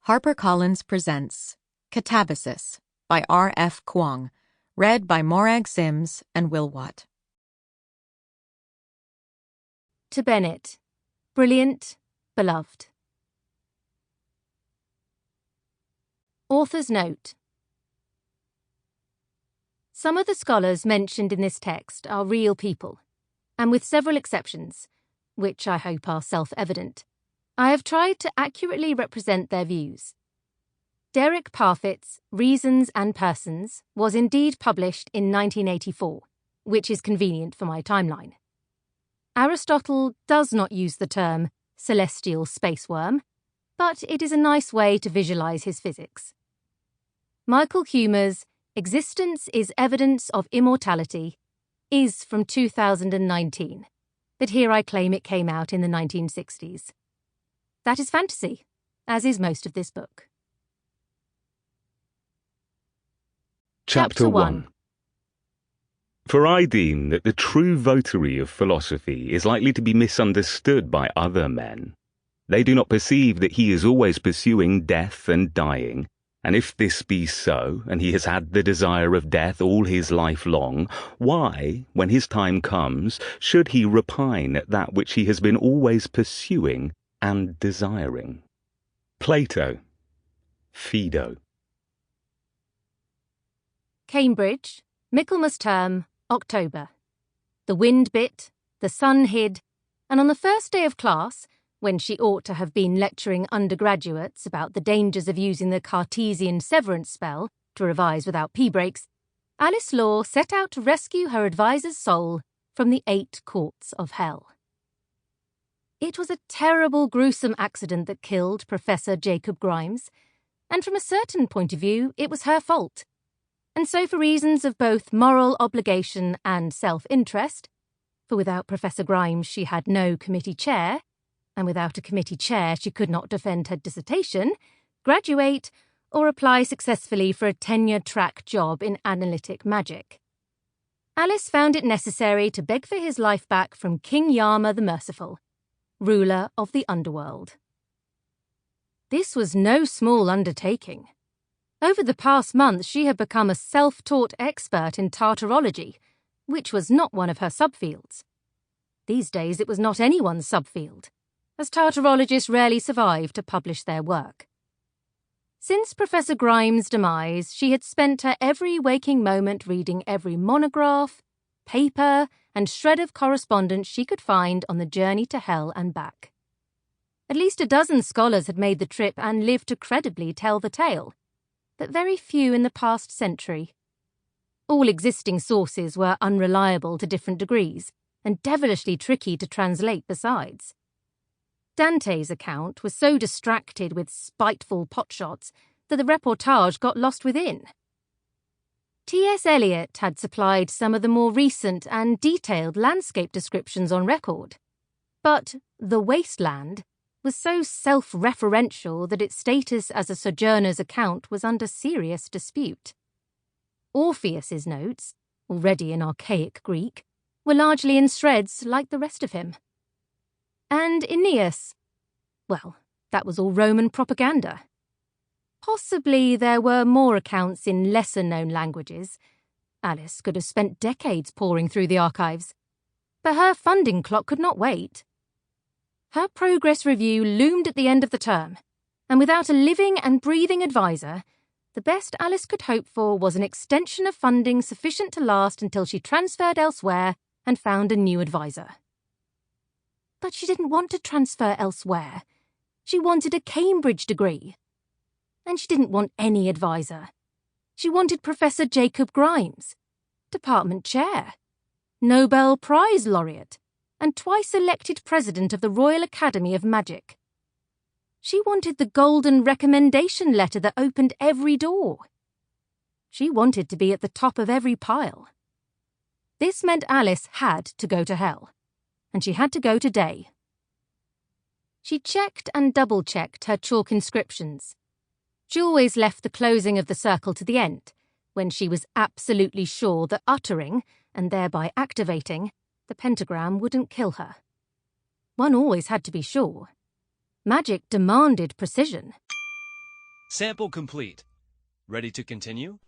HarperCollins presents Katabasis by R.F. Kuang, read by Morag Sims and Will Watt. To Bennett, brilliant, beloved. Author's note. Some of the scholars mentioned in this text are real people, and with several exceptions, which I hope are self-evident, I have tried to accurately represent their views. Derek Parfit's Reasons and Persons was indeed published in 1984, which is convenient for my timeline. Aristotle does not use the term celestial space worm, but it is a nice way to visualize his physics. Michael Huemer's Existence is Evidence of Immortality is from 2019, but here I claim it came out in the 1960s. That is fantasy, as is most of this book. Chapter 1. For I deem that the true votary of philosophy is likely to be misunderstood by other men. They do not perceive that he is always pursuing death and dying, and if this be so, and he has had the desire of death all his life long, why, when his time comes, should he repine at that which he has been always pursuing and desiring? Plato. Phaedo. Cambridge, Michaelmas term, October. The wind bit, the sun hid, and on the first day of class, when she ought to have been lecturing undergraduates about the dangers of using the Cartesian severance spell to revise without p-breaks, Alice Law set out to rescue her advisor's soul from the 8 courts of hell. It was a terrible, gruesome accident that killed Professor Jacob Grimes, and from a certain point of view, it was her fault. And so for reasons of both moral obligation and self-interest, for without Professor Grimes she had no committee chair, and without a committee chair she could not defend her dissertation, graduate, or apply successfully for a tenure-track job in analytic magic. Alice found it necessary to beg for his life back from King Yama the Merciful, ruler of the underworld. This was no small undertaking. Over the past month she had become a self-taught expert in Tartarology, which was not one of her subfields. These days it was not anyone's subfield, as Tartarologists rarely survive to publish their work. Since Professor Grimes' demise, she had spent her every waking moment reading every monograph, paper, and shred of correspondence she could find on the journey to hell and back. At least a dozen scholars had made the trip and lived to credibly tell the tale, but very few in the past century. All existing sources were unreliable to different degrees, and devilishly tricky to translate besides. Dante's account was so distracted with spiteful potshots that the reportage got lost within. T.S. Eliot had supplied some of the more recent and detailed landscape descriptions on record, but The Wasteland was so self-referential that its status as a sojourner's account was under serious dispute. Orpheus's notes, already in archaic Greek, were largely in shreds like the rest of him. And Aeneas, well, that was all Roman propaganda. Possibly there were more accounts in lesser-known languages. Alice could have spent decades poring through the archives. But her funding clock could not wait. Her progress review loomed at the end of the term, and without a living and breathing advisor, the best Alice could hope for was an extension of funding sufficient to last until she transferred elsewhere and found a new advisor. But she didn't want to transfer elsewhere. She wanted a Cambridge degree. And she didn't want any advisor. She wanted Professor Jacob Grimes, department chair, Nobel Prize laureate, and twice elected president of the Royal Academy of Magic. She wanted the golden recommendation letter that opened every door. She wanted to be at the top of every pile. This meant Alice had to go to hell, and she had to go today. She checked and double-checked her chalk inscriptions. She always left the closing of the circle to the end, when she was absolutely sure that uttering, and thereby activating, the pentagram wouldn't kill her. One always had to be sure. Magic demanded precision. Sample complete. Ready to continue?